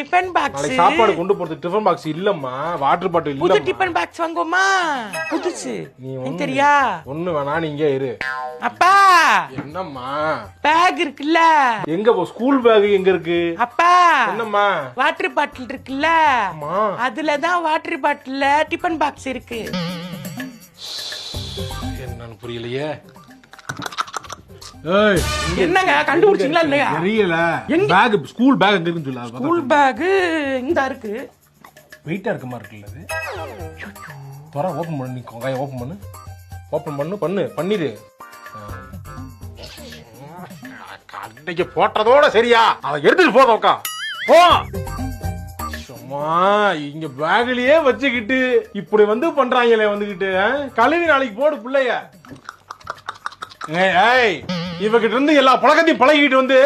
Tiffin box. நாளைக்கு சாப்பாடு கொண்டு போறது டிஃபன் பாக்ஸ் இல்லம்மா, வாட்டர் பாட்டில் இல்ல. புது டிபன் பாக்ஸ் வாங்குவோமா? புதுசு தெரியா? ஒண்ணு வேணா, நீங்க இரு. அப்பா என்னம்மா? பேக் இருக்குல்ல? எங்க போ? ஸ்கூல் பேக் எங்க இருக்கு? அப்பா என்னம்மா? வாட்டர் பாட்டில் இருக்குல்ல? அதுலதான் வாட்டர் பாட்டில்ல டிபன் பாக்ஸ் இருக்கு. என்னன்னு புரியலையே. என்னங்க கண்டுபிடிச்சீங்களா இல்லையா? தெரியல. பேக், ஸ்கூல் பேக் எங்க இருக்குன்னு சொல்லு. ஸ்கூல் பேக் இந்த இருக்கு. வெயிட்டா இருக்க மாதிரி இருக்குல்ல அது. தர ஓபன் பண்ணு, நீ காய ஓபன் பண்ணு. ஓபன் பண்ணிரு. அன்னைக்கு போட்டதோட சரியா? அதை எடுத்துட்டு போதோக்கா போ. சும்மா இங்க பேக்லயே வச்சுக்கிட்டு இப்படி வந்து பண்றாங்களே வந்துகிட்டு. கழுவி நாளைக்கு போடு பிள்ளைய. இவகிட்ட இருந்து எல்லா பழக்கத்தையும் பழகிட்டு வந்து